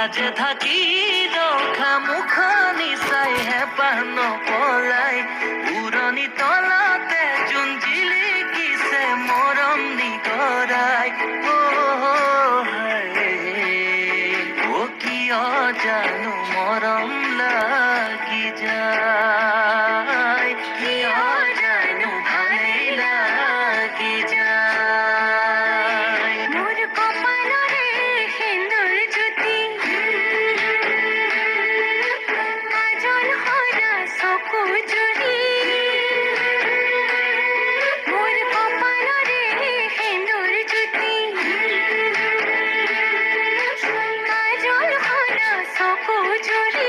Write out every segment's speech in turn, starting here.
লাজে থাকি ৰখা মুখনি চাই হেঁপাহ পলাই উৰণি তলতে যোন জিলিকিছে মৰম নিগৰাই কিয় জানো মৰম লাগি যায় কিয় জানো ভালেই লাগি যায় মোৰ কপালৰে সেন্দুৰ জ্যোতি কাজল সৰা চকু জুৰি মোৰ কপালৰে সেন্দুৰ জ্যোতি কাজল সৰা চকু জুৰি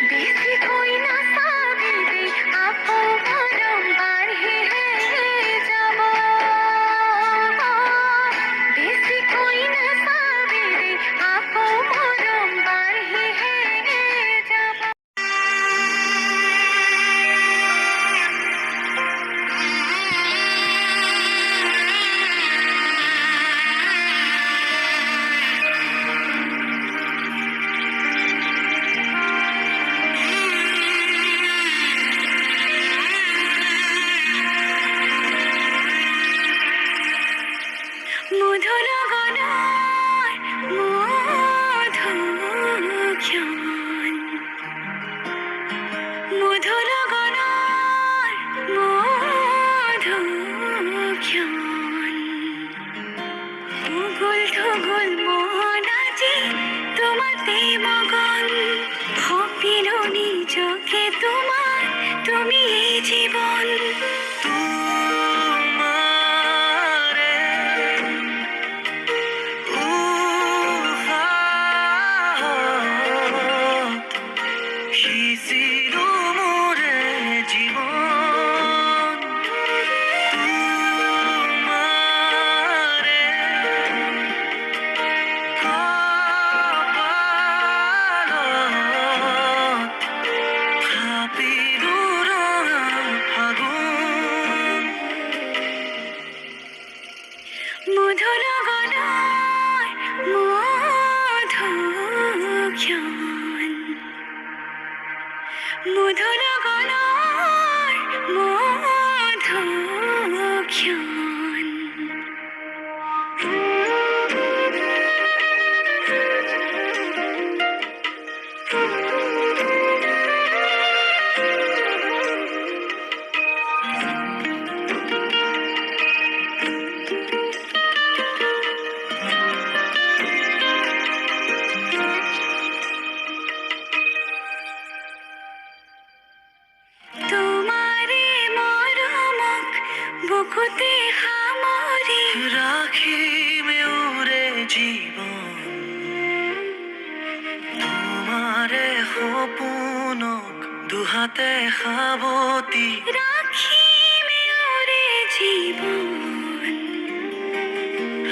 বেছিকৈ নাচাবিবি আকৌ মৰম বাঢ়িহে যাব বেছিকৈ নাচাবিবি আকৌ মৰম বাঢ়িহে যাব মধুৰ গণৰ মধুক্ষণ মধুৰ গণৰ মধুক্ষণ উগুল থুগুল মন আজি তোমাতে মগন ভাবিলো নিজকে তোমার তুমি এই জীবন তোমারে সিঁচিলো মোরে জীবন তোমারে কপালত ভাবিলো ৰঙা ফাগুন মধুৰ গণৰ মধুক্ষণ মধুৰ গণৰ মধুক্ষণ তোমাৰে মৰমক বুকুতে সামৰি ৰাখিম উৰে জীৱন তোমাৰে সপোনক দুহাতে সাৱটি ৰাখিম উৰে জীৱন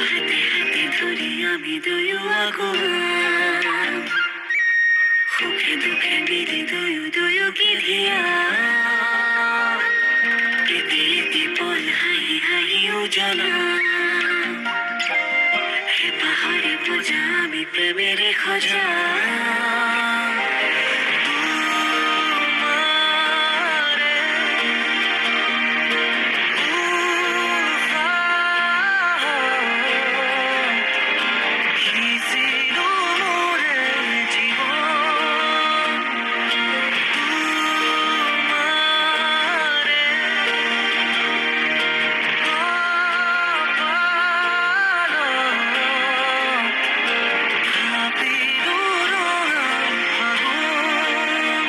হাতে হাতে ধৰি আমি দুয়ো আগুৱাম সুখে দুখে মিলি দুয়ো দুয়ো গীধিয়া এটি এটি পল হাঁহি হাঁহি উজালা হেঁপাহৰে পূজা আমি প্ৰেমেৰে সজা তোমাৰে সিঁচিলো মোৰে জীৱন তোমাৰে ভাবিলো ৰঙা ফাগুন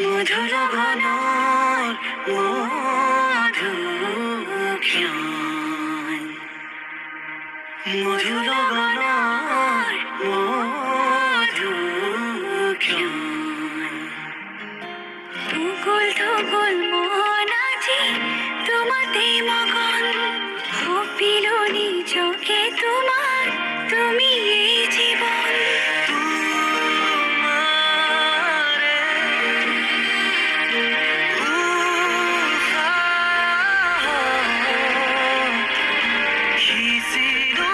মধুৰ গণৰ মধুক্ষণ মধুৰ গণৰ মধুক্ষণ উগুল থুগুল মন আজি তোমাতে মগন ভাবিলো নিজকে তোমার তুমি এই জীবন তোমারে সিঁচিলো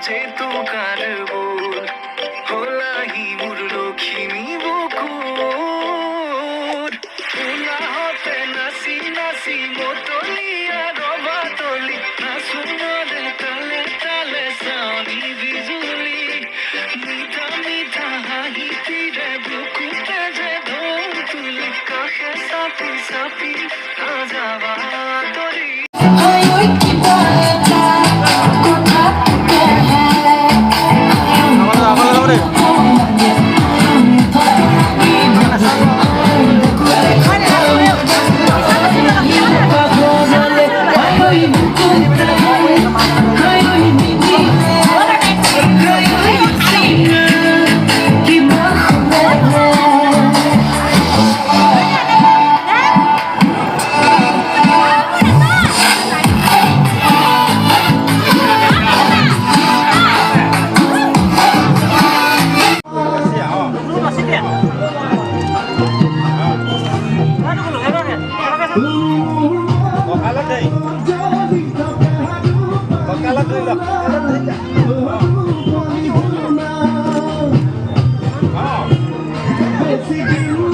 যেতু কার বোল হলাহি মোর লখিমী বুকুর উলাহতে নাচি নাচি মতলিয়া রবা তলি নাচুনরে তালে তালে চাউনি বিজুলি মিঠা মিঠা হাঁহিটিৰে বুকুতে যে ঢৌ তুলি কাষে চাপি চাপি নাযাবা তৰি Let's see.